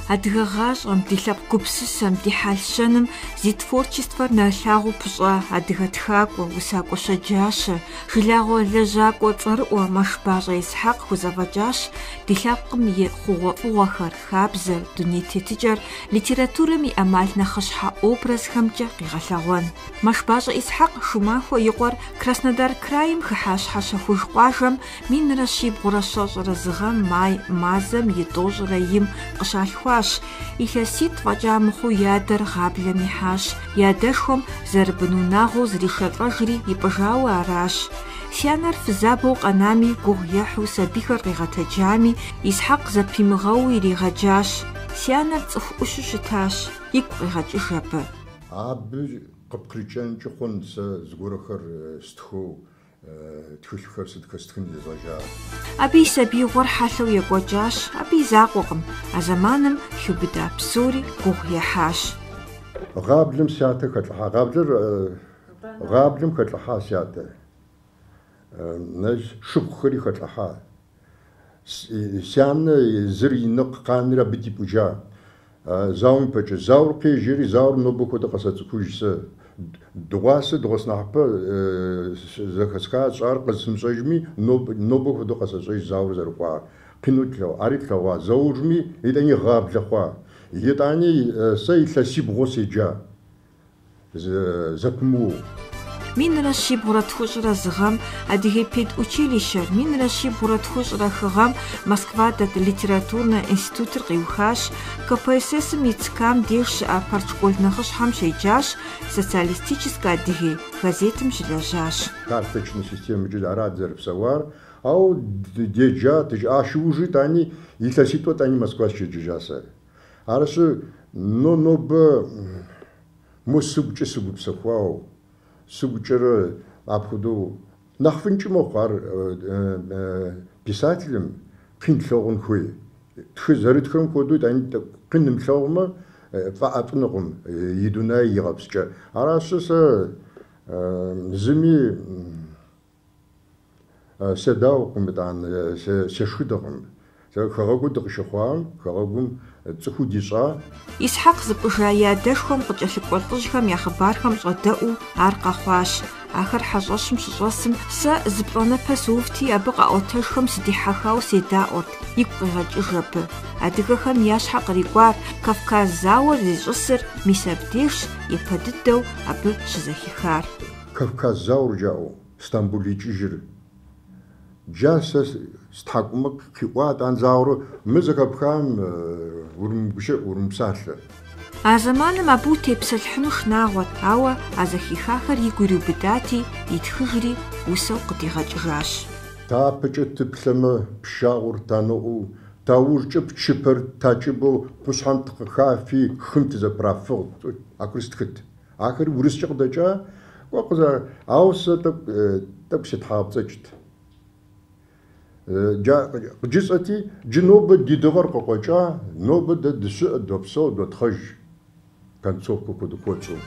Адыгэ гъащӏэм, ди лъэпкъ гупсысэм, ди хьэлщэным зи творчествэр нэрылъагъуу пыщӏа адыгэ тхакӏуэ, усакӏуэ щэджащэ, жылагъуэ лэжьакӏуэ цӏэрыӏуэ Мэшбащӏэ Исхьакъ хузэфӏэкӏащ ди лъэпкъым и хъугъуэфӏыгъуэхэр, хабзэр, дуней тетыкӏэр литературэм и ӏэмал нэхъыщхьэ образхэмкӏэ къигъэлъэгъуэн. Мэшбащӏэ Исхьакъ шумахуэ и къуэр Краснодар краим хыхьащхьэ щэхуж къуажэм минрэ щибгъурэ щэщӏрэ зыгъэм май мазэм и тӏощӏрэ им къыщалъхуащ. Илъэситӏ фӏэкӏа мыхъуу и адэр гъаблэм ихьащ. И адэшхуэм зэрыбын унагъуэу зришэлӏэжри ипӏыжауэ аращ. Си анэр фызабэу къэнами, гугъу ехьу сабийхэр къигъэтэджами, Исхьакъ зэпимыгъэуи иригъэджащ. Си анэр цӏыху ӏущу щытащ. Игу къигъэкӏыж абы. Абы къыпкърикӏэнкӏэ хъун сэ зыгуэрхэр стхыу тхылъхэр сытхэстхын езгъэжа. Абы и сабиигъуэр хьэлъэу екӏуэкӏащ. Абы и закъуэкъым. А зэманым хиубыда псори гугъу ехьащ. Гъаблэм сятэ хэлӏыхьа. Гъаблэм хэлӏыхьа сятэ. Шыгъухэри хэлӏыхьа. Сянэ зыр иныкъ къанри абы дипӏыжа. Зауэм ипэкӏэ. Зауэр къежьэри, зауэр нобэ хуэдэ къэсэцӏыхуж сэ. Дыгъуасэ дыгъуэснахьыпэ зэхэсха щӏар къэзымыщӏэжми, нобэ хуэдэу къэсэщӏэж зауэр зэрыхъуа. Къину ари тлъэгъуа. Зэужми, итӏани гъаблэ хъуа. Итӏани сэ илъэсибгъуэ седжа. Зэпымыууэ. Минрэ щибгъурэ тхущӏрэ зыгъэм Адыгей педучилищэр, минрэ щибгъурэ тхущӏрэ хыгъэм Москва дэт литературнэ институтыр къиухащ. КПССым и ЦКам деж щыӏэ партшкол нэхъыщхьэм щеджащ. Социалистическэ Адыгей газетым щылэжьащ. Карточной системэкӏэ арат зэрыпсэуар. Ау деджа, ащыужи тӏани илъэситӏуэ тӏани Москва щеджэжа сэ. Аращи, нобэ мо сыгукӏэ сыгупсэхуау. Сыгукӏэрэ апхуэдэу нэхъ фынкӏэ мэхъу ар писателым къин тлъэгъун хуей. Зэрытхэм хуэдэу итӏани къин имылъэгъумэ фӏэӏэфӏынукъым и дуней игъэпскӏэ. Аращи сэ зыми седауӏым итӏанэ, сешхыдэкъым. Хэгъэгу дыкъыщыхъуам, хэгъэгум цӏыхуу дищӏа. Исхьакъ зыпӏыжа и адэшхуэм къыкӏэлъыкӏуэ лӏыжьхэм я хъыбархэм щӏэдэӏуу ар къэхъуащ. Ахэр хьэщӏэщым щыщӏэсым сэ зыплӏэнэпэ сыувти, абы къаӏуэтэжхэм сыдихьэхауэ седаӏуэрт. Игу къигъэкӏыж абы. Адыгэхэм я щхьэ кърикӏуар Кавказ зауэр зищӏысыр мис абдежщ епэ дыдэу абы щызэхихар. Кавказ зауэр жаӏэу Стамбул икӏыжыр. Джа сэ стхьэкӏумэ къиӏуат ан зауэру мы зэхэпхам урымыпсалъэ. А зэманым абы утепсэлъхьыну шынагъуэт, ауэ а зэхихахэр игу ириубыдати, итхыжри усэу къыдигъэкӏыжащ. Тапэкӏэ тыплъэмэ пшагъур таноӏуу, таужкӏэ пчыпэр такӏыбэу къущхьэм тыкъыхафи хым тызэпрафыгъу. Ахэр стхыт. Ахэр урыскӏэ къыдэкӏа, ауэ сэ тӏэкӏу сетхьагъэпцӏэкӏт. Къыджысӏэти, джы нобэ ди дыгъэр къыкъуэкӏа, нобэ дэ дыщыӏэ, допсэу, дотхъэж. Концовкэ куэду.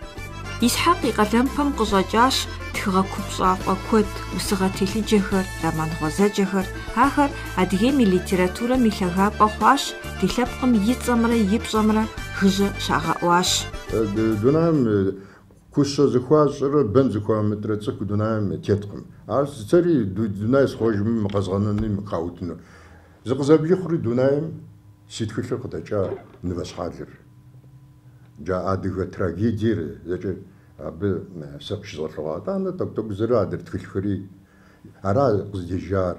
Исхьакъ и къалэмпэм къыщӏэкӏащ тхыгъэ купщӏафӏэ куэд, усыгъэ телъыджэхэр, роман гъуэзэджэхэр. Ахэр Адыгейм и литературэм и лъагапӏэ хъуащ, ди лъэпкъым и цӏэмрэ и пщӏэмрэ жыжьэ щагъэӏуащ. Дунаем кущэ зыхуащӏрэ бэн зыхуамытрэ цӏыху дунаем теткъым. Ар сэри дунай схуэжми мыкъэзгъэнэни мыкъаутыну. Зыкъызэблихъури дунаем си тхылъыр къыдэкӏа Нывэщхьалыр. Джа адыгэ трагедиер зэкӏэ абы сэ къыщызгъэлъэгъуа. Итӏанэ тӏэкӏу зырэ адэр тхылъхэри ара къыздежар.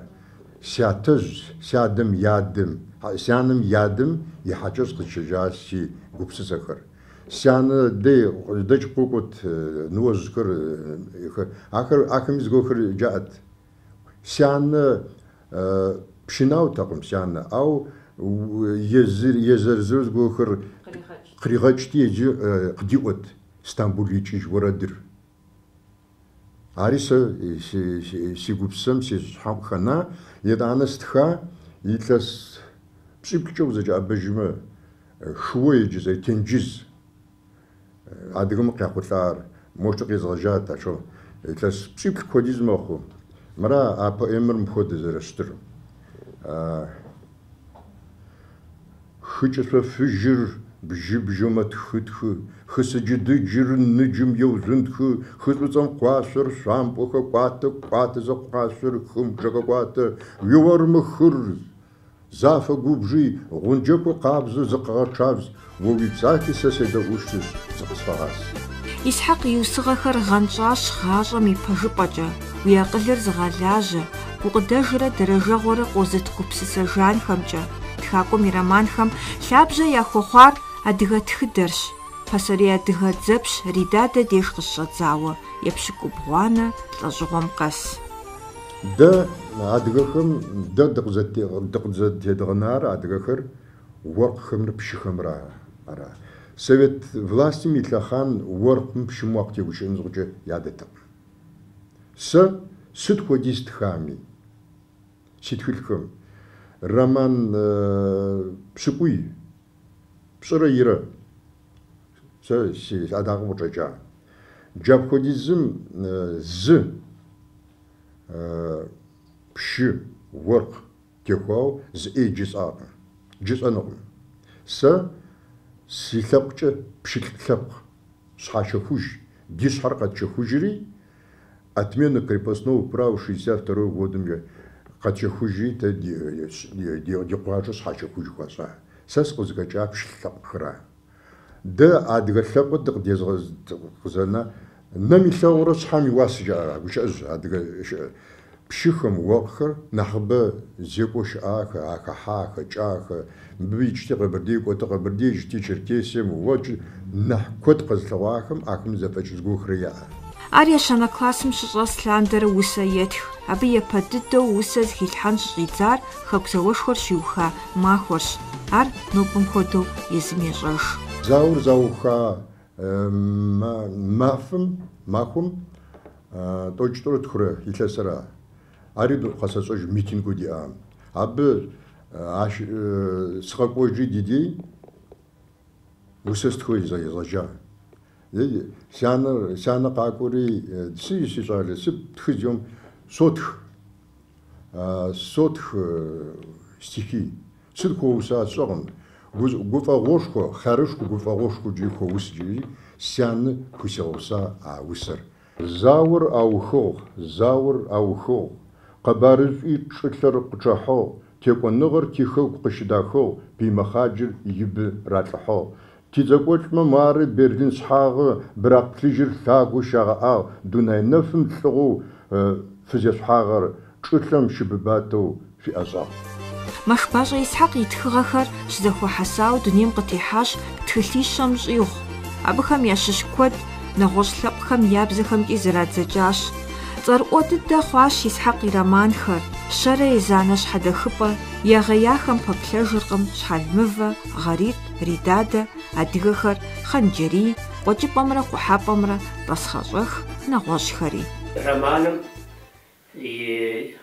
Сятэжь, сядэм ядым, сянэм ядым и хьэкӏэщ къытщэжащ си гупсысэхэр. Сянэ дэкӏ къокӏуэт ныуэжьхэр, ахэми зыгуэхэр жаӏэт. Сянэ пшынаутэкъым сянэ, ау езырызу зыгуэхэр къригъэкӏти еджи къыдиӏуэт Стамбул икӏыж уэрэдыр. Ари сэ си гупсэм си щхьэм къыхэна, итӏанэ стха, илъэс пщӏиплӏкӏэ узэкӏэӏэбэжмэ, шыуэ еджызэ, тенджыз. Адыгэм къяхъулӏар, мощӏэ къезгъэжат, ащо илъэс пщӏиплӏ куэдиз мэхъу. Мыра а поэмэр мыпхуэдэ зэрыщытыр. тхыкӏэ фыжьыр бжьыбжьэмэ тхытхы, хысыджыды джырын ныджым еузынтхы, хыцӏуцӏэм кӏуасэр шампӏэхэ кӏуатэ зэкъуасэр хым жэгъэкӏуатэ, уиормэ хыр зафэ губжи, гъунджэкӏо къабзэ зыкъэгъэчъавз, уицати сэ седэӏущтыр зыкъысфэгъас. Исхьак иусыгъэхэр гъэнщӏащ гъащӏэм и пэжыпӏэкӏэ, уи акъылыр зыгъэлажьэ, гукъыдэжрэ дэрэжэгъуэрэ къозытгупсысэ жанхэмкӏэ. Тхакӏуэм и романхэм лъабжьэ яхуэхъуар адыгэ тхыдэрщ. Пасэрей адыгэ дзэпщ Ридадэ деж къыщыщӏэдзауэ, епщыкӏубгъуанэ лӏэжьыгъуэм къэс. Дэ адыгэхэм дэ дыкъызэтедгъэнар адыгэхэр уэркъхэмрэ пшыхэмрэ ара. Совет властым илъэхъан уэркъым пшым уэркъ тегущыӏэн щӏыкӏэ ядэтэкъым. Сэ сыт хуэдиз тхами, си тхылъхэм роман пщыкӏуй, пщӏырэ ирэ, сэ си адакъэм къыщӏэкӏа. Джапхуэдизым зы пшы уэркъ техуауэ зыӏей джысӏэнукъым. Сэ си лъэпкъкӏэ пшылъ лъэпкъ щхьэщэхуж, ди щхьэр къэтчэхужри, отмена крепостного права 62 годом къэтчэхужри, тэ ди къуажэ щхьэщэхуж хуэщӏа. Сэ сыкъызыхэкӏа пшылъ лъэпкъхэр. Дэ адыгэ лъэпкъыр дыкъыдезгъэзэна, нэм илъэгъурэ щхьэм и уас гущыӏэжь адыгэ пшыхэм уэркъхэр нэхъыбэ зекӏуэ щыӏахэ, ахыхьа, хэкӏахэ, мыбы икӏти Къэбэрдей кӏуэтэ Къэбэрдей, икӏти Черкесием, уэкӏ нэхъ куэд къэзлъэгъуахэм ахым зэфӏэкӏ зыгуэхрэ яӏэ. Ар ещанэ классым щыщӏэс Лъандэрэ усэ етх. Абы епэ дыдэу усэ зыхилъхьэн щыщӏидзар хэку зауэшхуэр щиуха махуэрщ. Ар нобэм хуэдэу езым ещӏэж. Зауэр зауха махуэм тӏокӏ-тӏурэ тхурэ илъэсыра. Ари къэсэщӏэж митингу диӏам. Абы сыкъэкӏуэжри ди дей усэ стхуей зэщӏэжа. Си анэ къакӏуэри си щӏалэ тхыдзэм сотх стихи. Сыт хуэуса сщӏэкъым. Гуфӏэгъуэшхуэ, хъарышхуэ гуфӏэгъуэшхуэ джи хуэус джири си анэ хуисегъуса а усэр. Зауэр аухыгъ, къэбарыщӏи чӏылъэр къычӏыхьыгъ, текӏуэныгъэр тихэгу къыщыдахыгъ, биймэхъаджэр ибы ралӏыхьыгъ. Тидзэкӏуэкӏмэ мары Берлин щхьагъэ, быракъ плъыжьыр лъагэу щагъэӏагъ, дуней нэфым лъыгъуу фызещхьагъэр, чӏылъэм щыбыбатэу фиӏэщӏагъ. Машбащӏэ Исхьак и тхыгъэхэр щызэхуэхьэсауэ дунейм къытехьащ тхылъищэм щӏигъу. Абыхэм ящыщ куэд нэгъуэщӏ лъэпкъхэм я бзэхэмкӏи зэрадзэкӏащ. Цӏэрыӏуэ дыдэ хъуащ Исхьак и романхэр. Щэрэ езанэ щхьэдэхыпӏэ, егъеяхэм пэплъэжыркъым Щхьэлмывэ, Гъэритӏ, Ридадэ, адыгэхэр, Хъанджэрий, къуэкӏыпӏэмрэ къухьэпӏэмрэ тӏэсхъэщӏэх нэгъуэщӏхэри. Романым и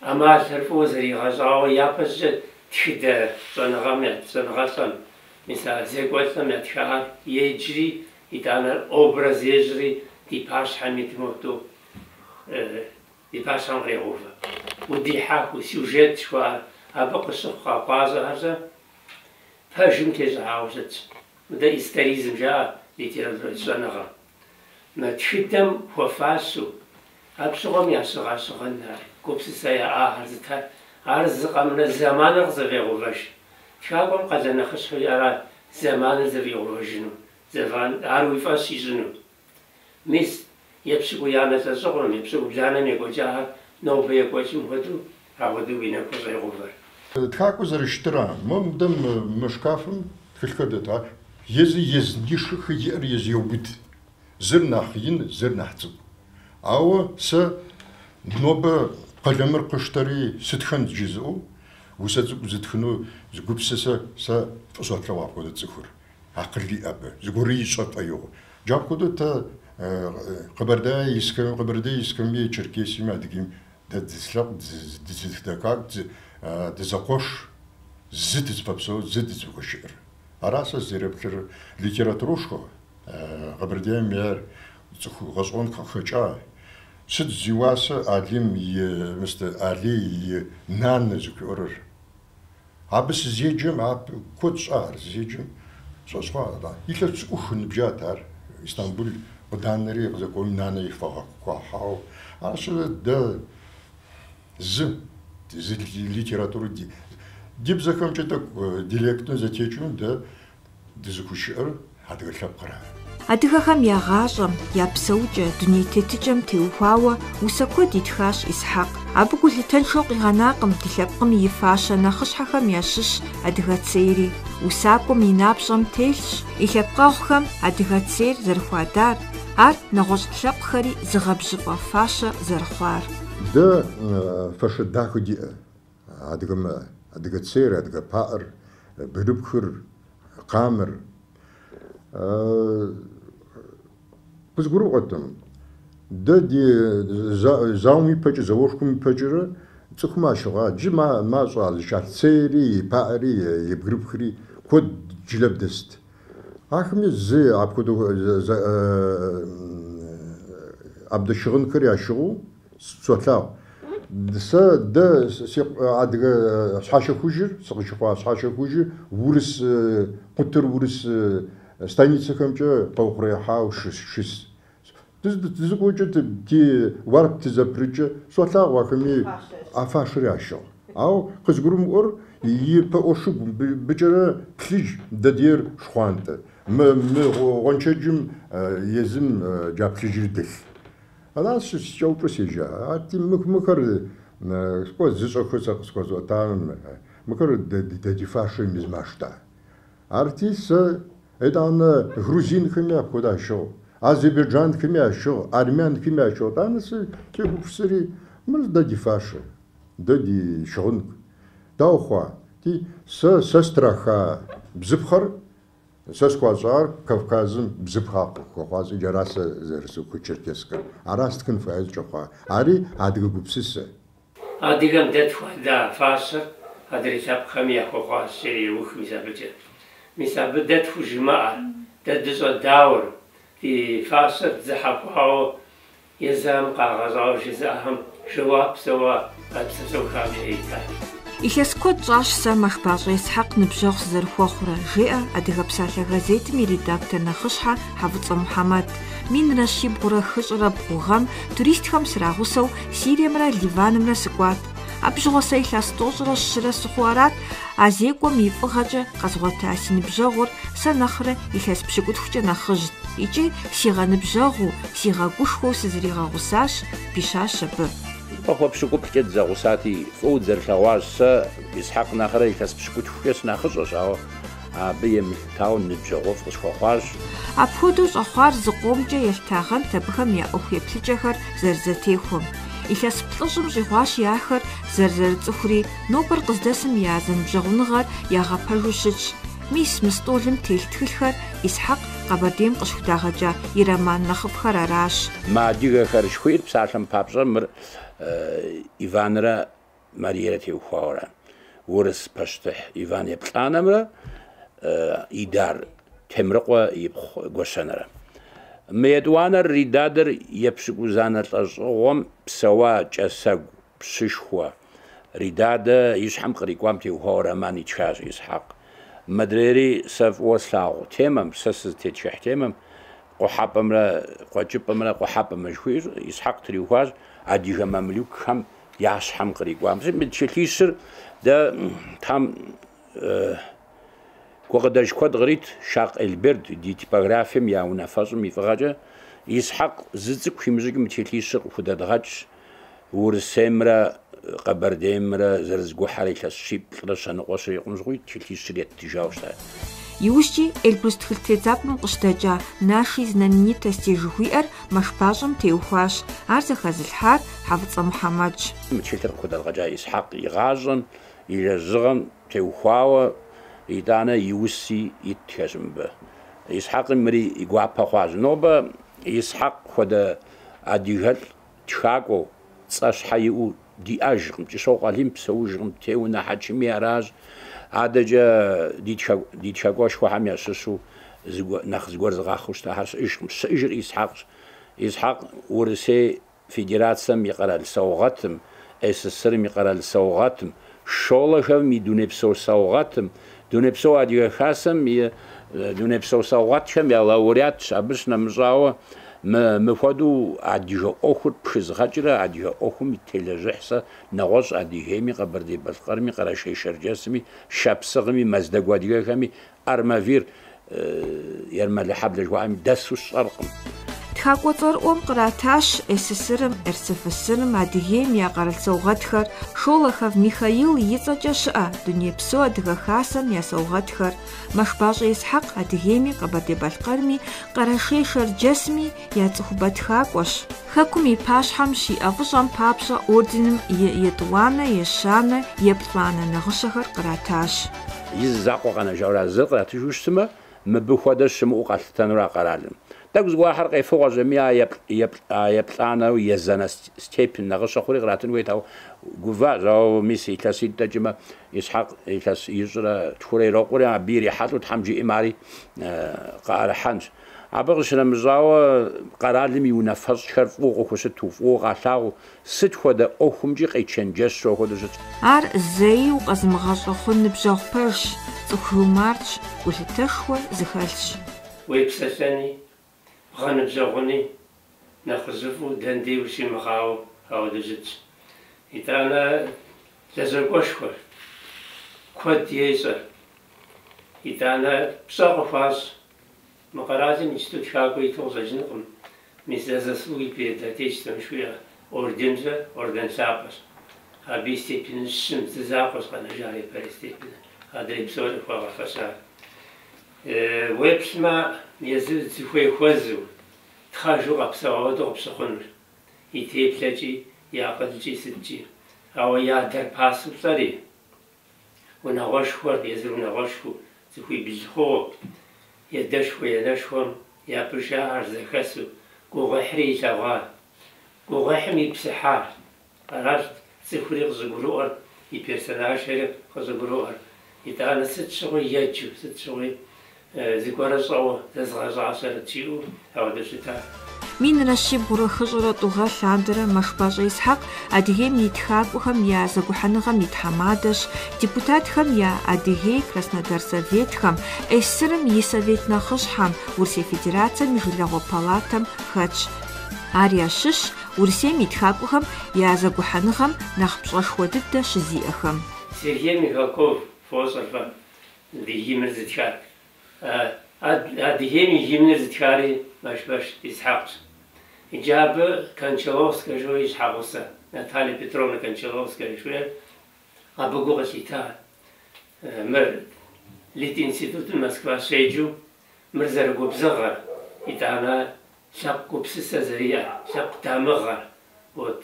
ӏэмалыр фӏыуэ зэригъэщӏауэ япэщӏыкӏэ тхыдэ щӏэныгъэлӏэм, мисал зекӏуэлӏэм ятхар еджри, итӏанэ образ ежьри, ди пащхьэм итмыхъуу ди пащхьэм кърегъэувэ. Удихьэху сюжет жыхуаӏэр, абы къыщыхъу къэкъуащӏэхэрщӏэ пэжым тещӏыхьауэ щытщ. Мыдэ историзм жаӏэ литературэ щӏэныгъэм. Тхыдэм хуэфащэу, абщыгъуэм ящыгъащыгъэн гупсысэ яӏагъэр зытар, ар зыкъэмрэ зэманыр къызэфӏегъэувэж. Тхакӏуэм къалэ нэхъыщхьэу ара зэманыр зэфӏигъэувэжыну, ар уи фӏэщ ищӏыну. Мис епщыкӏу янэ лӏэщӏыгъуэм, епщыкӏу бланэм екӏуэкӏагъэр нобэ екӏуэкӏым хуэдэу, ауэдэу уи нэкӏуэ щӏегъэувэр. Тхакӏуэ зэрыщытыра, мыдэм мы шкафым тхылъхэр дэта, езы езынишхэ иӏэр езы йоубыд. Зыр нэхъ ин, зыр нэхъ цӏыкӏу. Ауэ сэ нобэ къэлэмыр къыштэри сытхэн жызыӏэу, усэ цӏыкӏу зытхыну зыгупсысэ сэ фӏыщӏэтлъэгъуа апхуэдэ цӏыхур. Акъыл иӏэбы, зыгуэру ищӏэ фӏэигъуэ. Джапхуэдэ тэ Къэбэрдей искэми, Черкесиеми, Адыгейм дызлъэпкъ, дызыдэкӏак, дызэкъуэш, зы дызыпэпсэу, зы дызыхуэшыӏэр. Ара сэ зыреплъыр литературэшхуэ. Къэбэрдейм яр цӏыху гъэщӏэгъуэн хэкӏа. Сыт зи уасэ Алим и Алей и нанэ зыхуиӏэрыр. абы сызеджэм куэд щӏар зеджэм щӏэщӏа илъэс цӏыкӏуху ныбжьат ар Истанбул къыданэри къызэкӏуэми нанэ и фӏэгъэхуахьауэ аращи дэ зы литературэ ди бзэхэмкӏэ тӏэкӏу диалектым зэтекӏыну дэ дызыхущыӏэр адыгэ лъэпкъырэ. Адыгэхэм я гъащӏэм, я псэукӏэ, дуней тетыкӏэм теухуауэ усэ куэд итхащ Исхьакъ. Абы гулъытэшэу къигъэнакъым ди лъэпкъым и фащэ нэхъыщхьэхэм ящыщ адыгэ цейри. Усакӏуэм и напщӏэм телъщ и лъэпкъэгъухэм адыгэ цейр зэрыхуадар, ар нэгъуэщӏ лъэпкъхэри зыгъэбжьыфӏэ фащэ зэрыхъуар. Дэ фэшэ дахэ диӏэ адыгэ цейр, адыгэ паӏэр, бырыпхыр, къамэр. Къызгурыӏуэтэм, дэ ди зауэм ипэкӏэ, зауэшхуэм ипэкӏэрэ цӏыхум ащыгъа джы мащӏэ алыщат цейри, и паӏэри, и бгырыпхри куэд жылэб дэст. Ахэми зы апхуэдэу абдэшыгъынхэр ящыгъуу солъагъу. Сэ дэ адыгэ щхьэщэ хужьыр, сыкъыщыхъуа щхьэщэ хужьыр урыс къутыр, урыс станицэхэмкӏэ къэухъуреихьауэ шыс. Дызыкӏуэкӏэ ди уэрт тызэпрыкӏэ солъагъу ахэми фащэр ящыгъу. Ауэ къызгурымыӏуэр и пэӏуэшыгу быкӏэрэ плъыжь дэдийр шхъуантӏэ. Мы гъуэншэджым езым джаплъыжьыр дылъ. Аращ скӏэупщӏэ седжа. Арти мыхэр зыщӏэхэр сэ къысхуэзӏуэтам, мыхэр ди фащэм из машта. Арти сэ итӏанэ грузинхэми апхуэдэ ящыгъу, азербайджанхэми ящыгъу, армянхэми ящыгъу. Итӏанэ сэ тегупсыри мыр дэ ди фащэ, дэ ди щыгъынк. Дауэ хъуа? Сэ страха бзыпхъэр сэ схуащӏар Кавказым бзыпхъэ хуэхъуащӏи ара сэ зэрызыхуй Черкесскэр. Ара стхын хуейкӏэ хъуа. Ари адыгэ гупсысэ. Адыгэм дэ тхуэда фащэр адрей лъэпкъхэм яхуэхъуащ иух мис абыкӏэ. Мис абы дэ тхужымыӏэ, дэ дыщӏэдауэр, ди фащэр зыхьэхуауэ езэм къагъэщӏауэ жызыӏэхэм жэуап псэуа псэущхьэм итащ. Илъэс куэд щӏащ сэ Мэшбащӏэ Исхьакъ ныбжьэгъу сызэрыхуэхъурэ, жеӏэ Адыгэ псалъэ газетым и редактор нэхъыщхьэ Хьэвыцӏэ Мухьэмэд. Минрэ щибгъурэ хыщӏрэ бгъугъэм туристхэм срагъусэу Сириемрэ Ливанымрэ сыкӏуат. Абжьыгъуэ сэ илъэс тӏощӏрэ щырэ сыхъуу арат, а зекӏуэм и фӏыгъэкӏэ къэзгъуэта си ныбжьэгъур сэ нэхърэ илъэс пщыкӏутхукӏэ нэхъыжьт, икӏи си гъэныбжьэгъуу, си гъэгушхуэу сызэригъэгъусащ, бищащ абы. Пхъуэ пщыкӏуплӏкӏэ дызэгъусати, фӏыуэ дызэрылъэгъуащ сэ Исхьакъ нэхърэ илъэс пщыкӏутхукӏэ сынэхъыщӏэщ, ауэ абы емылъытауэ ныбжьэгъуфӏ къысхуэхъуащ. Апхуэдэу щӏэхъуар зы къомкӏэ елъытагъэнт абыхэм я ӏуэху еплъыкӏэхэр зэрызэтехуэм. Илъэс плӏыщӏым щӏигъуащ и ахэр зэрызэрыцӏыхури, нобэр къыздэсым я зэныбжьэгъуныгъэр ягъэпэжу щытщ. Мис мы стӏолым телъ тхылъхэр Исхьакъ Къэбэрдейм къыщхудагъэкӏа и роман нэхъыфӏхэр аращ. Мы адыгэхэр щхуейр псалъэм папщӏэ мыр Иванрэ Мариерэ теухуауэрэ. Урыс пащтыхь Иван еплӏанэмрэ Идар Темрыкъуэ ипхъу Гуэщэнэрэ. Мы етӏуанэр Ридадыр епщыкӏузанэ лӏэщӏыгъуэм псэуа кӏэсэгу пщышхуэ. Ридадэ и щхьэм кърикӏуам теухуауэ роман итхащ Исхьакъ. Мэдрейри сэ фӏыуэ слъагъу темэм, сэ сызытетхыхь темэм, къухьэпӏэмрэ къуэкӏыпӏэмрэ къухьэпӏэмрэ жыхуиӏэр Исхьакъ триухуащ адыгэ мамлюкхэм я щхьэм кърикӏуам. Чэлъищыр дэ тхьэм гукъыдэж куэд кърит Шакъ Элберд ди типографием я унафэщӏым и фӏыгъэкӏэ Исхьакъ зы цӏыкӏу химыщӏыкӏым телъищыр къыхудэдгъэкӏ Урысеймрэ Къэбэрдеймрэ зэрызгухьэр илъэс щиплӏрэ щэныкъуэ щрикъум щыгъуи телъищыр еттыжауэ щытащ. Иужькӏи Эльбрус тхылъ тедзапӏэм къыщыдэкӏа Наши знаменитости жыхуиӏэр Мэшбащӏэм теухуащ. Ар зэхэзылъхьар Хьэвыцӏэ Мухьэмэдщ. Мы телъыр къыхудэдгъэкӏа Исхьакъ и гъащӏэм, и лэжьыгъэм теухуауэ итӏанэ и уси итхэщ мыбы. Исхьакъым мыри и гуапэ хъуащ. Нобэ Исхьакъ хуэдэ адыгэлӏ тхакӏуэу цӏэ щхьэ иӏэу диӏэжкъым, кӏыщэу къалийм псэужкъым, теуэ нэхъэчыми аращ. Адэкӏэ ди тхакӏуэшхуэхьэм ящыщу нэхъ зыгуэр зыгъэхъуу щытащ щыӏэжкъым. Щыӏэжыр Исхьакъщ. Исхьакъ Урысей Федерацием и къэрал саугъэтым, СССР микарал саугатым, шолахам ми дунепсо саугатым, дунепсо адига хасам ми дунепсо саугатшам я лауреат абыш намжао مفادو عديجة أخر بشز غجرة عديجة أخر متلجحسة نغش عديجة مي قبردي بالقرمي قراشي شرجسمي شابسغمي مزدق عديجة كمي أرمافير يرمى حبل جوامي دسو الشرقم تخاقوطر قراتاش СССР РСФСР адыгейм я къэрал-саугъэтхэр Шолохов Михаил ицӏэкӏэ щыӏэ дунейпсо адыгэ хасэм я саугъэтхэр Машбащӏэ Исхьакъ адыгейми Къэбэрдей-Балъкъэрми Къэрэшей Шэрджэсми я цӏыхубэ тхакӏуэщ. Хэкум и пащхьэм щиӏэ фӏыщӏэм папщӏэ орденым етӏуанэ, ещанэ, еплӏанэ нэгъыщэхэр къратащ. Из закъуэ къэнэжауэ зыр къратыжу щытымэ, мыбы хуэдэ щымыӏэу къэлъытэнура къэралым. تاكس واحد قيفوق جميع يبلعنا ويزنا ستيبن نغش أخوري غلطن ويتاو جوفاز أو ميسي كاسيد تجمع يسحق كاس يجرا تخوري روقوري عبيري حاتو تحمجي إماري قال حنش عبرش نمزاو قرار لي ينفذ شرف وقوسة فوق عشاو ست خدا أخمجي قيتشن جسر خدا جت عار زي وقزمغاش خن بجاو برش تخرومارش وتتشوى زخالش ويبسسني غنب زغني نخزفو دندي وشي مخاو هاو دجت إتانا لزرقوشكور كود يسر إتانا بساقفاس مقرازي نشتو تشاكو يتوزا جنقم مثل زسوي بيتا تيشتم شوية أردن سابس هابي ستيبين الشم تزاقوس قانا جاري باري ستيبين هادري بسوري فاغا فساد ويبسما يزيد تخوي خوزو تخاجو قبسا ودو قبسخونر يتيبلاجي ياقدجي سجي أو يادر باسو صاري ونغشور يزرو نغشو تخوي بزخو يدشو ينشوم يا برشاعر زخسو قوغحري جوال قوغحمي بسحار قرارت تخوري غزقروار يبيرسناش هرب غزقروار يتعانا ست شغل يجو ست شغل مين رشيب غرخجرة طغى شادرة مشباجة إسحاق أديهم يتخاقوهم يا زبوحنغم يتحمادش ديبوتاتهم يا أديهي كراسنودار советهم إسرم يسويت نخشحم ورسي فедерациям جلغو палатам хэтш ария шыш ورسيم يتخاقوهم يا زبوحنغم نخبشغشو ددة شزيئهم Сергей Михалков фосорфа дигимер зитхар أديهم يجيبنا زتكاري باش إسحاق إجابة كانشلوفسكا جو إسحاقوسا ناتالي بترونا كانشلوفسكا شوية أبغو غشيتا مر ليت إنستيتوت موسكوا شيجو مر زرقو بزغر إتانا شاب بسسة زريعة شاب تامغر وت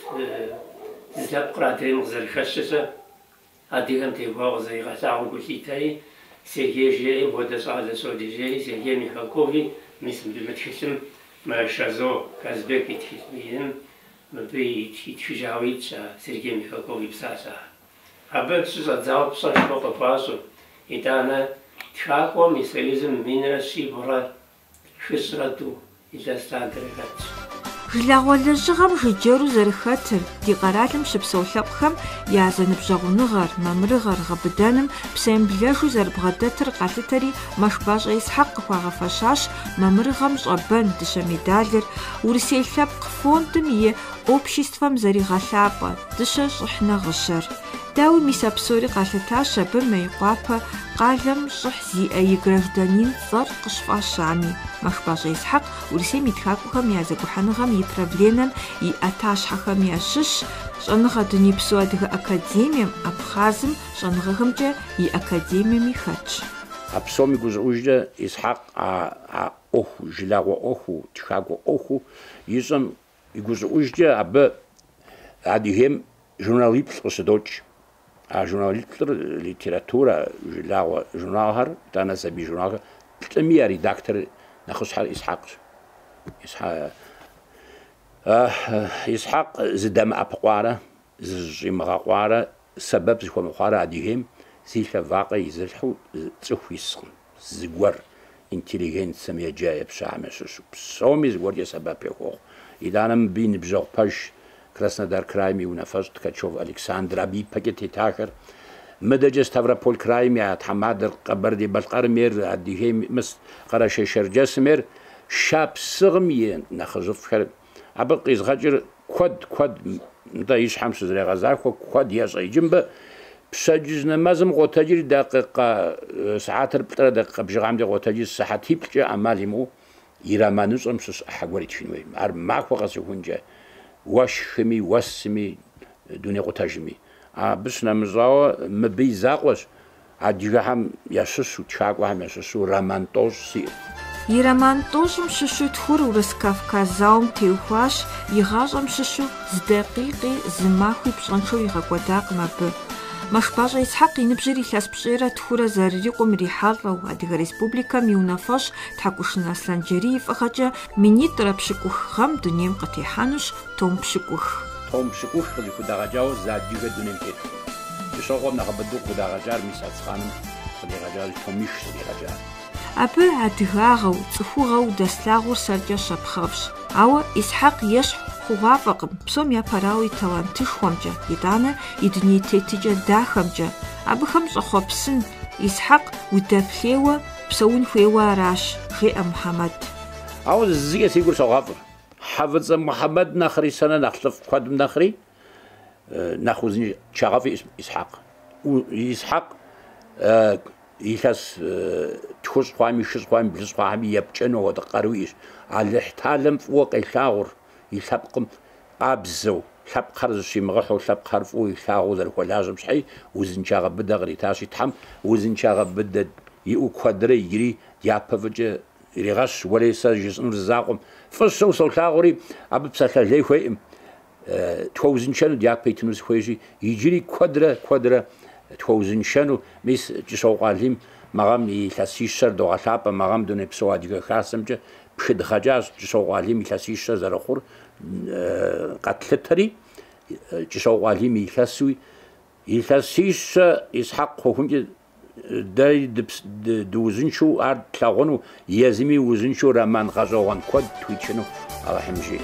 زلاب قراتي مغزر خششة أديهم تيبغو زي غساعو غشيتاي Сергей Жей, вода сада Содижей, Сергей Михалкови, мислим биматхисим, ма шазо Казбек итхисмием, ма би итхижавит Сергей Михалкови псаса. Абе суза зал пса шпока пасу, итана тхаква мисаизм минраси бора шисрату, итастадрехат. Жылагъуэлэжьыгъэм жыджэру зэрыхэтыр ди къэралым щыпсэу лъэпкъхэм я зэныбжьэгъуныгъэр, мамырыгъэр гъэбыдэным псэемблэжу зэрыбгъэдэтыр къалъытэри Машбащӏэ Исхьакъ къыхуагъэфэщащ мамырыгъэм щӏэбэн дыщэ медалыр, Урысей лъэпкъ фондым и обществэм зэригъэлъапӏэ дыщэ щӏыхьнэ-гъыщэр. Дауи мис а псори къалъытащ абы Мейкъуапэ къалэм щӏыхь зиӏэ и гражданин цӏэр къыщфӏащами. Машбащӏэ Исхьакъ Урысейм и тхакӏуэхэм я зэгухьэныгъэм и проблемэм и ӏэтащхьэхэм ящыщ щӏэныгъэ Дунейпсо Адыгэ Академием, Абхъазым щӏэныгъэхэмкӏэ и академиями хэтщ. А псоми гузыӏужкӏэ Исхьакъ а ӏуэху, жылагъуэ ӏуэху, тхакӏуэ ӏуэху ищӏэм и гузыӏужкӏэ абы Адыгейм журналист къыщыдокӏ. А журналистыр литература жылагъуэ журналхэр, итӏанэ сабий журналхэр плӏыми я редактор нэхъыщхьэр Исхьакъщ. Исхьакъ зыдэмыӏэпыкъуарэ, зыщӏимыгъэкъуарэ, сэбэп зыхуэмыхъуарэ Адыгейм зи лъэвакъэ изылъхьу цӏыху искъым, зыгуэр интеллигенцием еджа епщамэ щыщу. Псоми зыгуэркӏэ сэбэп ехуохъу. Итӏанэ мыбы и ныбжьэгъу пэж Краснодар крайми унафаш Ткачев Александр Аби пакетитахер مدرج ستافرابول كرايمي تحمادر قبردي بالقرمير أديه مس قراشة شرجسمير شاب صغمي نخزف خير أبقى يزغجر كود دا يشحمس زري غزاك كود يصعي جنبه بسجزنا مازم غوتاجر دقيقة ساعات ربطة دقيقة بجغام دي غوتاجر ساعات هيبجا أمالي مو يرامانوس أمسوس أحقوريت فينوي أر ماك وغسي هونجا واش خمي واسمي دوني غوتاجمي بس نمزاو مبي زاقوس عديهم يسوس وتشاقوهم يسوس رامانتوس سير يرامانتوس مششو تخور ورسكافكا زاوم تيوخواش يغاجم ششو زدقيقي زماخي بشانشو يغاقوداق مابو مشباجا إسحاق ينبجري لاس بشيرة تخورا زاريقو مريحالو أديغا ريسبوبليكا ميونافاش تحكوشنا سلانجريف أخاجا مينيترا بشكوخ خام دنيم قتيحانوش توم بشكوخ توم بشكوخ خلي كوداغاجاو زاديغا دنيم كيت بشوغو نغبدو كوداغاجار ميسات خانم خلي غاجار توميش خلي غاجار أبو أدغاغو تخوغو دسلاغو سرجا شبخبش أو إسحاق يشح خوغافقم بسوم ياباراوي توان تشخومجا يدانا يدني تيتيجا داخمجا أبو خمس أخوبسن إسحاق ودابخيوة بسوون خويوة راش غير محمد أو الزية سيقول سوغافر حافظ محمد نخري سنة نخلف قدم نخري ناخذني شغفي إسحاق وإسحاق يلاس تخص قامي شخص قامي بلس قامي يبجنو ودقرويش على احتالم فوق الشاور يسبقم أبزو سبق خرج شي مغحو سبق خرفو يشاغو ذا لازم صحي وزنشاغ بدا غري تاسي تحم وزنشاغ بدا يو كوادري يجري يابفج يغش وليس جسم الزاقم فسو سو شاغوري أبسا لي خويم توزنشانو دياك بيتنوس خويجي يجري كوادرا توزنشانو ميس جسو قاليم مغام يلاسيشر دو غشابا مغام دوني بسوا ديغا خاسمجا بشد خجاز جسو قاليم يلاسيشر زرخور قتلتري جسو قاليم يلاسوي يلاسيش إسحاق خوهمجا داي دوزنشو أرد تلاغونو يازمي وزنشو رامان غازوغان كود تويتشنو على حمجي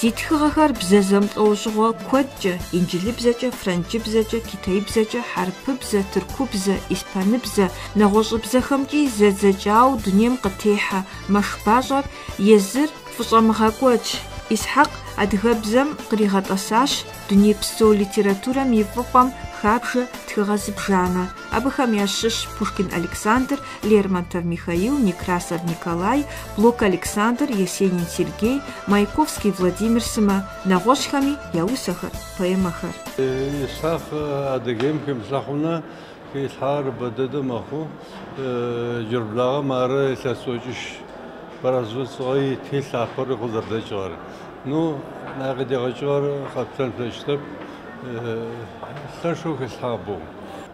زيتخغاخر بزازم طوشغو كودجا إنجلي بزاجا فرنجي بزاجا كيتاي بزاجا حرب بزا تركو بزا إسبان بزا نغوش بزا خمجي زازاجاو دنيم قتيحة مشباجر يزر فصامغاكواتش إسحاق أدغبزم قريغات أساش دنيا بسو ليتراتورة ميفوقام خابجة تخغازبجانا أبخام ياشش Пушкин Александр, Лермонтов Михаил, Некрасов Николай, Блок Александр, Есенин Сергей, Маяковский Владимир Сыма, Нагошхами Яусахар, поэмахар. إسحاق أدغيم كمسلخونا في إسحاق بدد مخو جربلاغ مارا إساسوجش برازوت صغي تيس أفر خزر دجار نو ناقد دجار خبطان فلشتب خشوك إسحاقو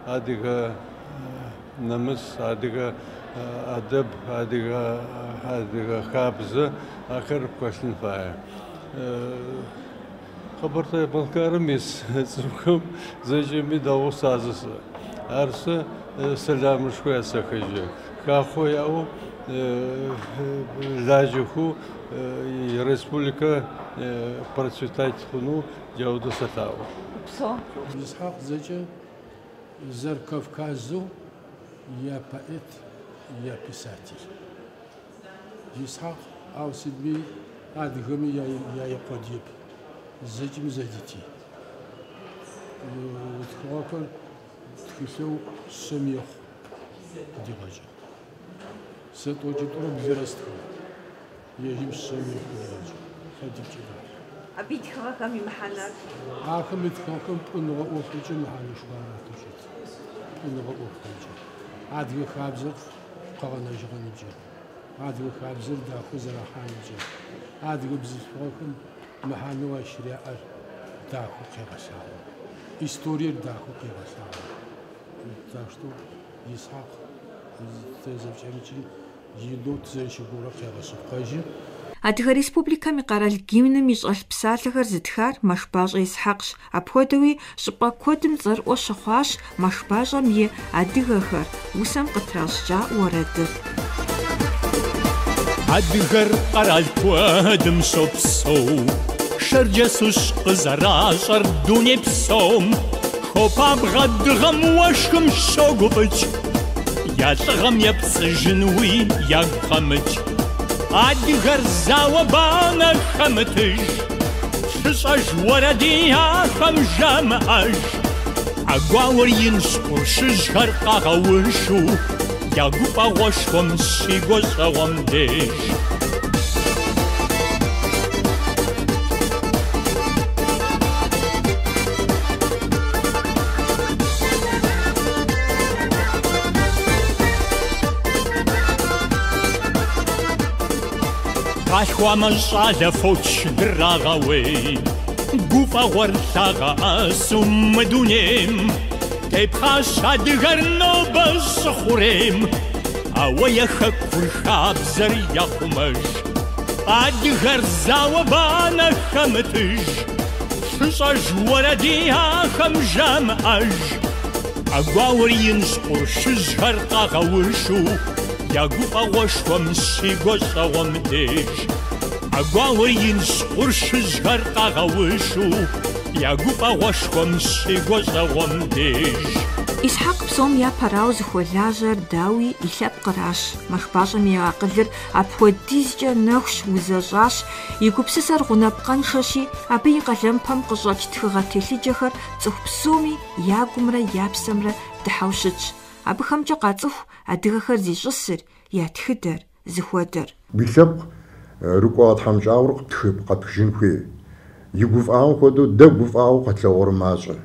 أدغ نمس أدغ أدب أدغ خابز آخر كوشن فاي خبرت بالكارم يس زوجم زوجي داو سازس أرس سلام شوية سخجة كأخوي أو لاجخو республика процветать хуну جودة ستاو. إسحاق زوجي زر كافكازو يا بائت يا بساتي. إسحاق أو سيدبي أدغمي يا يقديب. زوجي مزديتي. تخاكل تخسو سميخ ديغاجا. ستوجي ترى بزرستخ. يجيب سميخ ديغاجا. خديجة. أبيت خاكم محنات. خاكم يتخاكم بنغا أوفيجي محل شوارع تجد. بنغا أوفيجي. عادي خابزر قانا جغنجي. عادي خابزر داخل زراحانجي. عادي بزفاكم محل وشريعة داخل كرسالة. إستورير داخل كرسالة. Так что Исхак тезавчамичи жидот зешгура кягасукажи Адыгэ Республикэм и къэрал гимным ищӏэлъ псалъэхэр зытхар Машбащӏэ Исхьакъщ. Апхуэдэуи щӏыпӏэ куэдым цӏэрыӏуэ щыхъуащ Машбащӏэм и адыгэхэр усэм къытращӏыкӏа уэрэдыр. Адыгэр къэрал куэдым щопсэу Шэрджэсущ къызэращӏэр дуней псом Хопабгъэ дыгъэм уэшхым щогуфӏыкӏ Я лӏыгъэм епцӏыжын уи ягу къэмыкӏ Адыгэр зауэ банэ хэмытыж Щыщӏэж уэрэди ахэм жамыӏэж Агуауэр инщ къуршыжьхэр къагъэушу Я гуфӏэгъуэшхуэм щи гуащӏэгъуэм деж Къалъхуамэ щӏалэ фоч дырагъэуей Гуфӏэгъуэр лъагъэӏэсу мы дунейм Тепхъащ адыгэр нобэ щӏыхъурейм Ауэ ехъэкур хабзэр ехъумэж Адыгэр зауэ банэ хэмытыж Щыщӏэж уэрэди ахэм жамыӏэж Агуауэр инщ къуршыжьхэр къагъэушу Я гуфӏэгъуэшхуэм щи гуащӏэгъуэм деж Агуауэр инщ къуршыжьхэр къагъэушу Я гуфӏэгъуэшхуэм щи гуащӏэгъуэм деж Исхьак псом япэрауэ зыхуэлажьэр дауи и лъэпкъыращ. Махбащӏэм и акъылыр апхуэдизкӏэ нэхущ, узэщӏащ, и гупсысэр гъунапкъэншэщи, абы и къалэмпэм къыщӏэкӏ тхыгъэ телъыджэхэр цӏыху псоми ягумрэ япсэмрэ дыхьэу щытщ. Абыхэмкӏэ къацӏыху адыгэхэр зищӏысыр, я тхыдэр, зыхуэдэр. Уи лъэпкъ рыкӏуа тхьэмыщӏауэр къэпхыжын хуей. И гуфӏагъым хуэдэу дэ гуфӏагъуэ къэтлъэгъуэр мащӏэ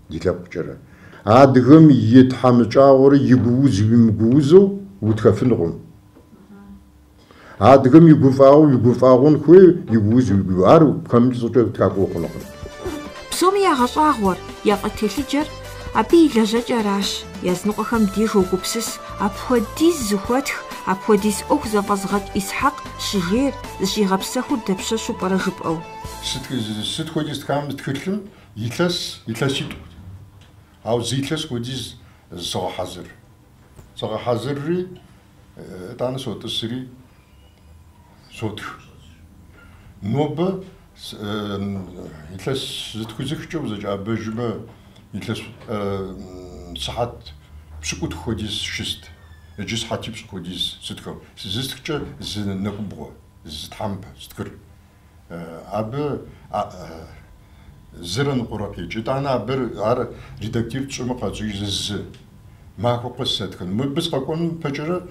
ди лъэпкъкӏэрэ. Адыгэм и тхьэмыщӏагъуэр игууз уимыгуузэу утхэфынукъым. Адыгэм и гуфӏагъуэн хуей, игууз уигуи. Ар пхъэмыщӏыкӏэ тхакӏуэ хъунукъым. Псоми ягъэщӏагъуэр, яфӏэтелъыджэр абы и лэжьэкӏэращ. Языныкъуэхэм деж уогупсыс, апхуэдиз зыхуэтх, апхуэдиз ӏуэху зэфӏэзгъэкӏ Исхьак щыжейр, зыщигъэпсэхур дэпщэщу пӏэрэ жыпӏэу. Сыт хуэдиз тхам тхылъым илъэситӏу. Ауэ зы илъэс хуэдиз согъэхьэзыр. Согъэхьэзырри, итӏанэ сотӏысри сотх. Нобэ илъэс зытхузыхкӏэ узэкӏабэжмэ, илъэс сыхьэт пщыкӏутху хуэдиз щыст. Иджы сыхьэтипщӏ хуэдиз сытхэу. Зыстхкӏэ зы нэхубгъуэ, зы тхьэмпэ стхыр. Абы зырэ ныкъуэрэ къекӏ. ИтӀанэ абы ар редактив тщӏымэ къэщӏий зы махуэ къыссэтхын. Мыбы сыкъэкӏуэным пэкӏэрэ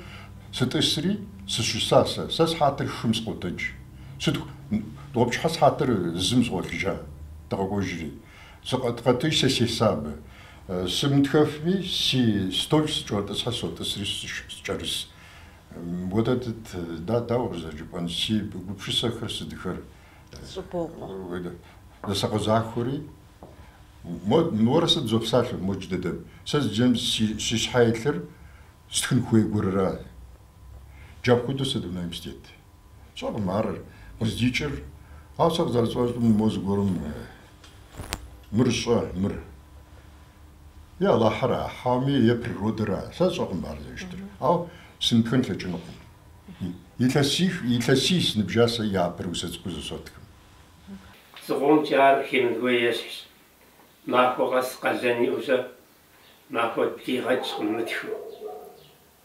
сытӏысри сыщыса сэ. Сэ сыхьэтыр шым сыкъотэдж. Сыт дгъуэпчхьэ сыхьэтыр зым зыгъуэлъыжа дыкъэкӏуэжри. Сыкъэтыж сэ сесабы. Сымытхэфми си стол сыкӏуэтӏысхьэ сотӏысри сыкӏэрыс. Уэдэ дауэ къызэджыпӏэн си гупшысэхэр сыдыхэр зэсакъызахуэри морэ сыт зопсалъэ моджэ дэдэм. Сэ зэджэм си щхьэлъэр стхын хуей гуэрра. Джаб хуэдэу сэ дунейм стет. Щӏэкъым ар къыздикӏыр. Ауэ сэ къызэрыцӏуэжым мо зыгуэрым мыр щӏэ, мыр. Е Аллахьыр ахьами, е природэр. Сэ щӏэкъым ар зэщтэр. Ауэ сымытхэн лъэкӏынукъым. Илъэсис ныбжьасэ япэр усэ цӏыкӏуу зэсотхым. Зыгъуэмкӏэ ар хемыгуей ещхьщ. Махуэ къэс къалэн иӏущӏэ, махуэ дигъэкӏкъым мытхыу.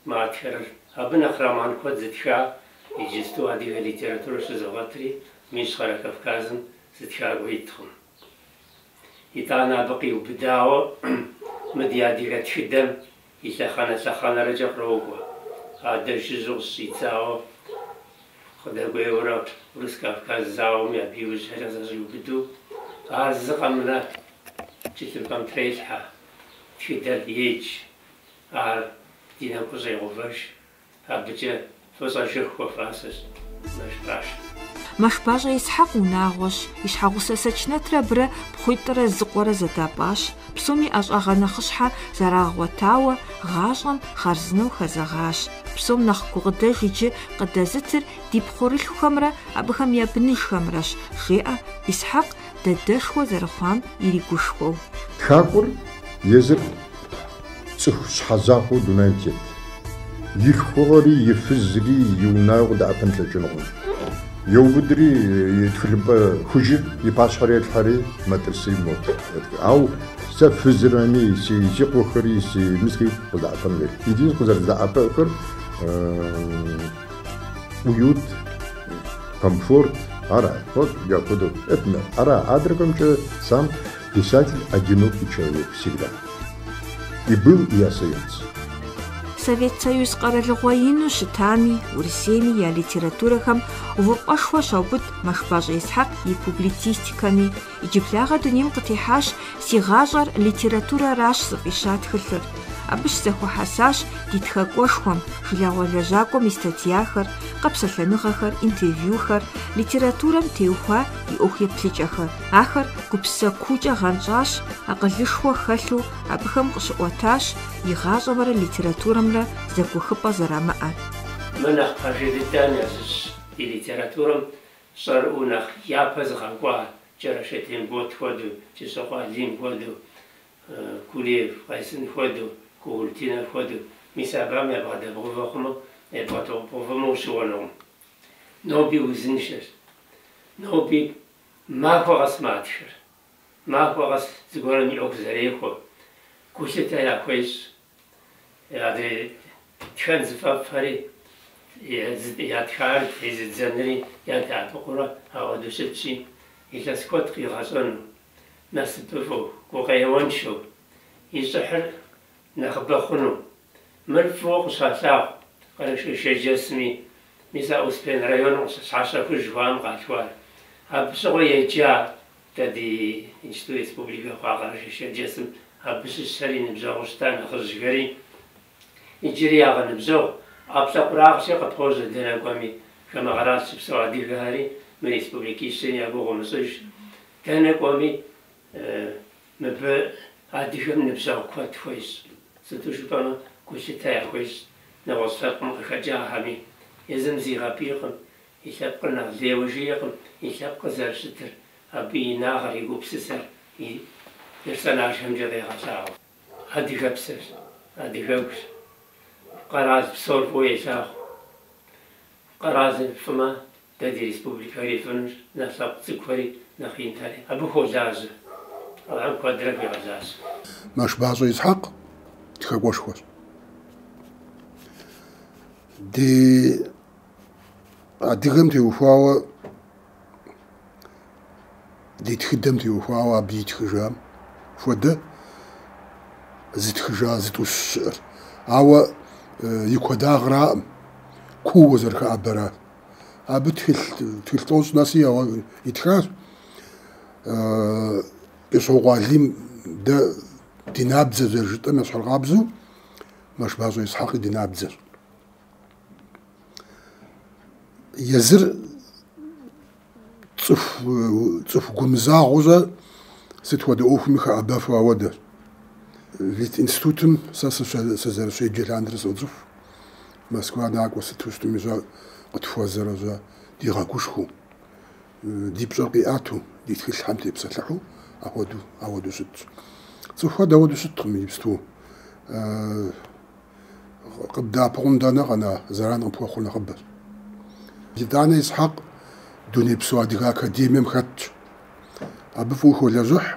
Матхэр абы нэхъ роман куэд зытха, иджысту адыгэ литературэ щызыгъуэтри, мис Хъэрэ Кавказым зытха гуиткъым. ИтӀанэ абы къиубыдауэ мы ди адыгэ тхыдэм и лъэхъэнэрэкӏэ кърогуэ. Адэ жыжьэу къыщӏидзауэ къыдэгуейуэрэ Урыс-Кавказ зауэм я биужьхэр зэщӏиубыду, ар зыкъэмрэ чытыркъэм трелхьэ, тхыдэр едж, ар ди нэм къыщӏегъувэж, абыкӏэ фӏыщӏэжых хуэфасэщ Мэшбащэ. Мэшбащэ Исхьак унагъуэщ. И щхьэгъусэ Сэчнэтрэ абырэ пхъуитӏрэ зыкъуэрэ зэдапӏащ. Псоми ӏэщӏагъэ нэхъыщхьэ зарагъуэтауэ, гъащӏэм хъарзынэу хэзэгъащ. Псом нэхъ гукъыдэж иджы къыдэзытыр ди пхъурылъхухэмрэ абыхэм я быныжхэмрэщ, жеӏэ Исхьак дэдэшхуэ зэрыхъуам иригушхуэу. Тхакӏуэр езыр цӏыху щхьэзахуэу дунейм тет. И хыгъуэри, и фызри, и унагъуэ дэӏэпэн лъэкӏынукъым. يوبدري يتخلب خجل يباشر الحري ما ترسيمو أو سفزراني سي قخري سي مسكي قزع فمر يدين قزع زعبكر уют комфорт вот я буду адреком сам писатель одинокий человек всегда и был и остается. Совет Союз къэралыгъуеину щытами Урысейми я литературэхэм увыпӏэшхуэ щаубыд Мэшбащӏэ Исхьакъ и публицистикэми иджыблагъэ дунейм къытехьащ «Си гъащӏэр литературэращ зыфӏища тхылъыр». Абы щызэхуэхьэсащ ди тхэкӏуэшхуэм, жылэгъуэ лэжьакӏуэм и статьяхэр, къэпсэлъэныгъэхэр, интервьюхэр, литературэм теухуа и ӏуэху еплъыкӏэхэр. Ахэр гупсысэ куукӏэ гъэнщӏащ, акъылышхуэ хэлъу абыхэм къыщыӏуэтащ и гъащӏэмрэ литературэмрэ зэгуэхыпӏэ зэрамыӏэр. Мы нэхъ пэжей дыдэм языщ и литературэм щӏэрыӏуэу нэхъ япэ зыгъэкӏуа Джэрэшэтем Бот хуэдэу, Чысокъуэлийм хуэдэу, Кулиев Къайсын хуэдэу, Куултинэ хуэдэу, мис абыхэм ябгъэдэбгъувэ хъумэ, ябгъэтӏуэпӏуэфымэ ущыуэнукъым. Ноби узыншэщ, ноби махуэ къэс матхэр, махуэ къэс зыгуэрым и ӏуэху зэрехуэ, гулъытэ яхуещӏ, адрей тхэн зыфӏэфӏхэри ятхар тезыдзэнри ятапӏыкъурэ ауэдэу щытщи, илъэс куэд къигъэщӏэну, насыпыфӏэу, гукъеуэншэу, и щӏыхьыр нэхъыбэ хъуну. Мыр фӏыуэ къыщалъагъу Къэрэшей-Шэджэсми, мис а Успен районым щхьэщэхуж жыхуам къалъхуар. Абы щыгъуэ еджа дэ ди Институт Республикэ хъуа Къэрэшей-Шэджэсым, абы щыщтэри ныбжьэгъу щыта нэхъыжьхэри. Иджыри ягъэныбжьэгъу ӏэплӏэ-къурагъщи къыпхъожьэ дэнэ кӏуэми хамэ къэрал щыпсэу адыгэхэри мы республикищтэри я гугъу умыщӏыж. Дэнэ кӏуэми мыбы адыгэм ныбжьэгъу куэд хуещӏ. Сыту жыпӏэмэ гулъытэ яхуещӏ нэгъуэщӏ лъэпкъым къыхэкӏахэми. Езым зигъэпӏийкъым, и лъэпкъыр нэхъ лейуэ жиӏэкъым, и лъэпкъыр зэрыщытыр, абы и нагъэр, и гупсысэр, и персонажхэмкӏэ къегъэлъагъу. Адыгэпсэщ, адыгэхущ. Къэрал псор фӏыуэ елъагъу. Къэралыр фӏымэ, дэ ди республикэри фӏынущ, нэхъ лъэпкъ цӏыкӏухэри нэхъ интэри. Абы холажьэ. Алхъым куэдрэ хуегъэлащ. Мэшбащӏэ Исхьакъ тхэкӏуэшхуэщ. Ди адыгэм теухуауэ, ди тхыдэм теухуауэ абы итхыжам хуэдэ зытхыжа зытӏущ щыӏэр. Ауэ и куэдагъраӏым, куууэ зэрыхэӏэбэра. Абы тхылъ тӏощӏ нэси итхащ. Къищокъуэлийм дэ ди набдзэ зэрыжытӏэм ещхьэркъабзэу Мэшбащӏэ Исхьакъи ди набдзэщ. Езыр цӏыху гумызагъуэщӏэ сыт хуэдэ ӏуэхуми хэӏэбэфу ауэдэщ. Институтым сэ сызэрыщеджэ Джэландыр соцӏыху, Москва накӏуэ сыту щытми щӏэ къытхуэзэрэ щӏэ дигъэгушхуэу, ди пщӏэр къиӏэту, ди тхылъхьэм тепсэлъыхьу ауэдэу щытщ. Цӏыхухэр ауэдэу щыткъым ипту. Къыбдэӏэпыкъун дэнэ къэна зэран къыпхуэхъур нэхъыбэщ. Итӏанэ Исхьакъ Дунейпсо Адыгэ Академием хэтщ. Абы фӏыуэ холэжьыхь,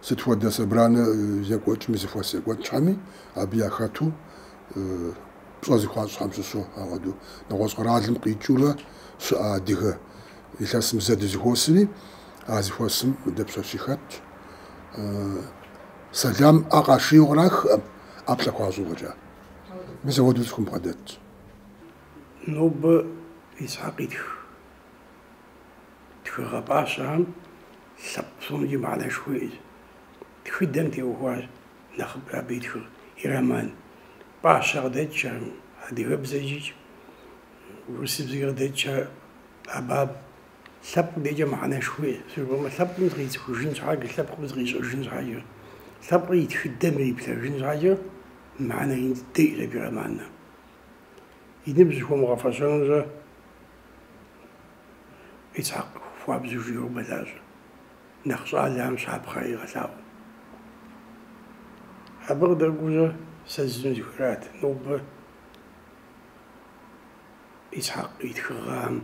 сыт хуэдэ собранэ зекӏуэкӏми зыхуэс зекӏуэкӏхэми, абы яхэту пщӏэ зыхуащхьэм щыщу ауэдэу нэгъуэщӏ къэралым къикӏыурэ щыӏэ адыгэ илъэсым зэ дызыхуосри, а зыхуэсым дэпщэщи хэтщ. Сэлам ӏэ къашийуэ къраххэӏым, ӏэплӏэ хуащӏыуэкӏэ. Мис ауэдэу цӏыхум бгъэдэтщ. Нобэ Исхьакъ тхыгъэ пӏащэхэм лъэпкъ псомкӏи мыхьэнэшхуэ иӏэщ. Тхыдэм теухуащ нэхъыбэ абы и тхыгъ, и роман. Пӏащэ къыдэкӏ, адыгэбзэкӏи, урысыбзэкӏи къыдэкӏ, абаб. Лъэпкъ дежкӏэ мыхьэнэшхуэ иӏэщ. Лъэпкъым зыкъицӏыхужын щхьэкӏэ, лъэпкъым зыкъищӏыжын щхьэкӏэ, лъэпкъыр и тхыдэм ириплъэжын щхьэкӏэ, мыхьэнэ ин дыдэ иӏэщ абы и романхэм. И ныбжь зыхуэмыгъэфэщӏэнущӏэ Исхьакъ хуабжьу жиӏэу мэлажьэ. Нэхъ щӏалэхэм щапхъэ игъэлъагъу. Абы къыдэкӏуэщӏэ сэ зым зихурат. Нобэ Исхьакъ и тхыгъэм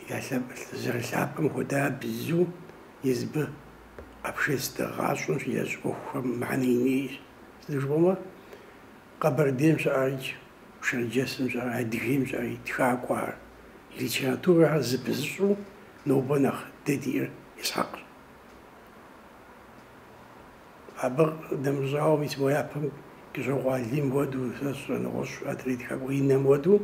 зэрылъапӏэм хуэда бзу езыбы апшестыгъащӏэм щыещӏ ӏуэхухэм мыхьэнэ инейщ. Сызжыпӏэмэ Къэбэрдейм щыӏарикӏ, Шэрджэсым щыӏар, Адыгейм щыӏари тхакӏуэр, литературэр зыпызыщӏу нобэ нэхъ дэ диӏэр Исхьакъщ. Абы дэмыщӏауэ мис мо япэм къыщокъуалийм хуэдэу, сэ сщӏэныгъущ адрей тхакӏуэ инэм хуэдэу,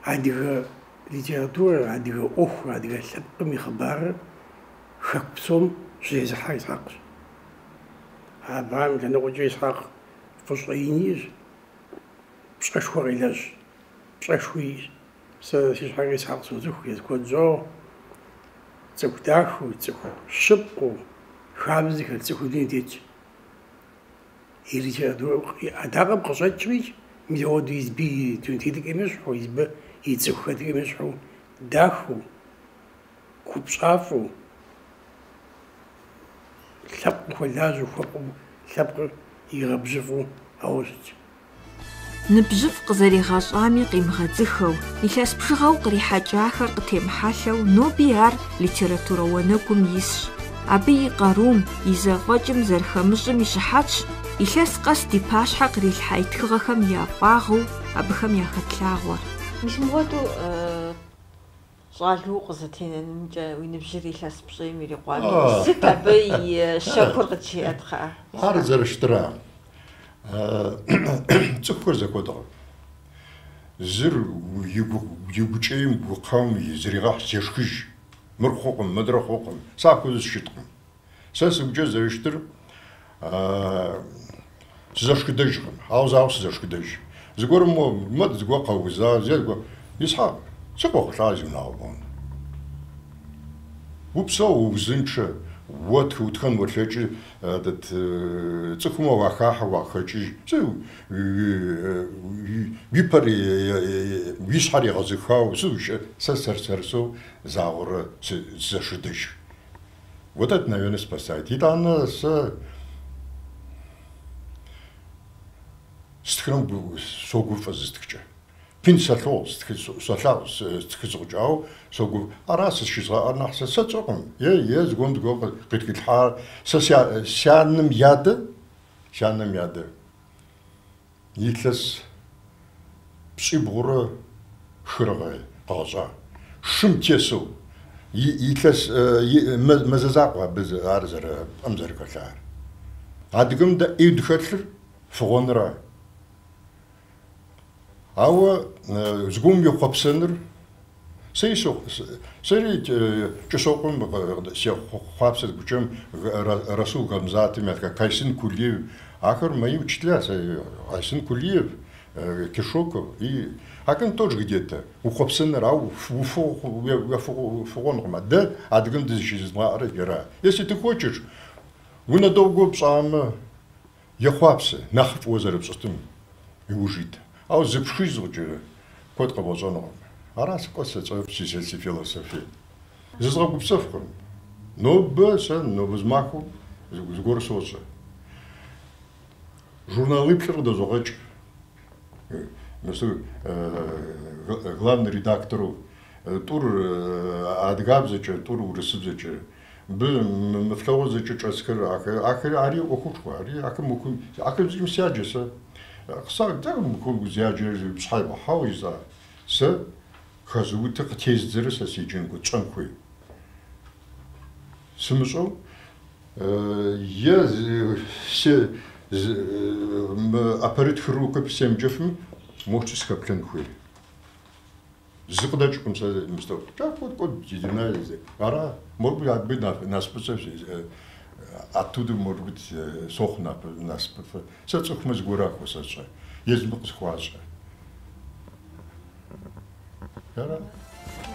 адыгэ литературэр, адыгэ ӏуэхур, адыгэ лъэпкъым и хъыбарыр хэку псом щезыхьэр Исхьакъщ. Абыхэм лъэныкъуэкӏэ Исхьакъ фӏыщӏэ инищ, пщӏэшхуэ къелэжь, пщӏэшхуи. Сэ си щхьэр Исхьакъ созыху езыхуэд щӏауэ, цӏыху дахэу, цӏыху щыпкъыу, хабзэхэр, цӏыху дунейм тетщ. И литературэ адакъэм къыщӏэкӏри, мис ауэдэу избы дунейм тетыр къемыщхьу, избы и цӏыхухэр къемыщхьу, дахэу, хупщӏафӏэу, лъэпкъым хуэлажьэу, лъэпкъыр игъэбжьыфӏэу ауэ щытщ. Ныбжьыфӏ къызэригъэщӏами къимыгъэцӏыхэу, илъэс бжыгъэу кърихьэкӏахэр къытемыхьэлъэу, ноби ар литературэ уанэгум исщ. Абы и къарум, и зэфӏэкӏым зэрыхэмыщӏым и щыхьэтщ илъэс къэс ди пащхьэ кърилъхьэ и тхыгъэхэм я фӏагъыу абыхэм яхэтлъагъуэр. Мис мыгъуэду щӏалэу къызэтенэнымкӏэ уи ныбжьыр илъэс пщӏейм ирикъуами, сыт абы и щэхур къытжиӏэ тхъыӏэ? Ар зэрыщтра. Цӏыхухэр зэхуэдэкъым. Зыр и гукӏейм гукъэм зригъэхь зешхыж. Мыр хъукъым, мыдрэ хъукъым. Сэ апхуэдэу сыщыткъым. Сэ сыгукӏэ зэрыщтыр сызэшхыдэжкъым. Ауэ зауэ сызэшхыдэж. Зыгуэрым мэд зыгуэр къэуза, зыгуэр Исхьакъ, сыкъуэхъулӏа зиунагъуэм. Упсэу узыншэ, уэ тхыутхэн уэлъэкӏы, цӏыхумэ уахахьэ, уахэкӏыж. Уи пэр уи щхьэр егъэзыхауэ, сэ сэрсэу зауэрэ сызэшхыдэж. Вот это, наверное, спасает. Итӏанэ сэ стхырэм согуфӏэ зыстхыкӏэ. Пин сэлъогъу, солъагъу стхызыкъукӏауэ согуфӏ. Ара сызыщызгъэӏэр нэхъ сэ сэтщӏэкъым. Е зыгуэм дыгуэр къиткӏилъхьар. Сэ си анэм ядэ илъэс пщӏибгъурэ шхырэ къэгъэщӏа. Шым тесэу илъэс мэзэзакъуэ абы ар пӏэм зэрыхэлъар. Адыгэм дэ ӏей дыхэлъыр фыгъуэнра. Ауэ зыгуэм и хъуэпсэныр сэри кӏэщокъуэм си хъуапсэ гукӏэм Расул Гамзатым Кайсын Кулиев ахэр мои учителя, Кайсын Кулиев, Кишоков и акын тоже где-то у хъуэпсэныр ау фыгъуэнкъым. Дэ адыгэм дызыщызмыӏэрэ ера. Если ты хочешь, унэдогуэ пщӏамэ ехъуапсэ, нэхъ фӏыуэ зэрыпщӏытым иужит. Ауэ зыпшхыж зыгъукӏэ куэд къэбгъэщӏэнукъым. Ара сыкӏуэсэ си философие. Зызгъэгупсэфкъым. Нобэ сэ нобызмахуэу зыгуэр сощӏэ. Журналыплъыр къыдэзогъэкӏ. Главный редактору тур адыгабзэкӏэ, тур урысыбзэкӏэ. Мыфлъэгъуэ зэкӏэ кӏэсхэр ахэр ари ӏуэхушхуэ, ахэр зыгым сяджэ сэ. Зяджэр пщхьэ ӏыхьэу иза. Сэ хэзуутыр къытездзэрэ сэ седжэн гутщӏэн хуей. Сымыщӏэу апэрытхыр рукописемджэфым мощи схэплъэн хуей. Зы къыдэкӏкъым сэ мыстӏэу. Кӏуэд ара, может быть, абы наспыцӏэ оттуда, может быть, сохъу наспыфэ. Сэ цӏыхумэ зыгуэрахуэ сэщӏэ. Езымэ къысхуащӏэ.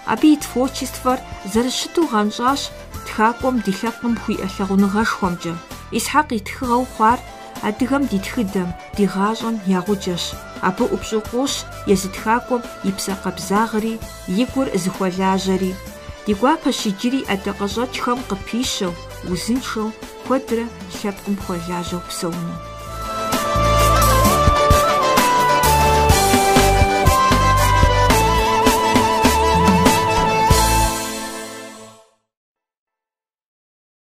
Абы и творчествэр зэрыщыту гъэнщӏащ тхакӏуэм ди лъэпкъым хуиӏэ лъагъуныгъэшхуэмкӏэ. Исхьакъ и тхыгъэу хъуар адыгэм ди тхыдэм, ди гъащӏэм я гъуджэщ. Абы ӏупщӏу къощ езы тхакӏуэм и псэ къэбзагъри, и гур зыхуэлажьэри. Ди гуапэщ иджыри ӏэдакъэщӏэкӏхэм къыпищэу, узыншэу, куэдрэ лъэпкъым хуэлажьэу псэуну.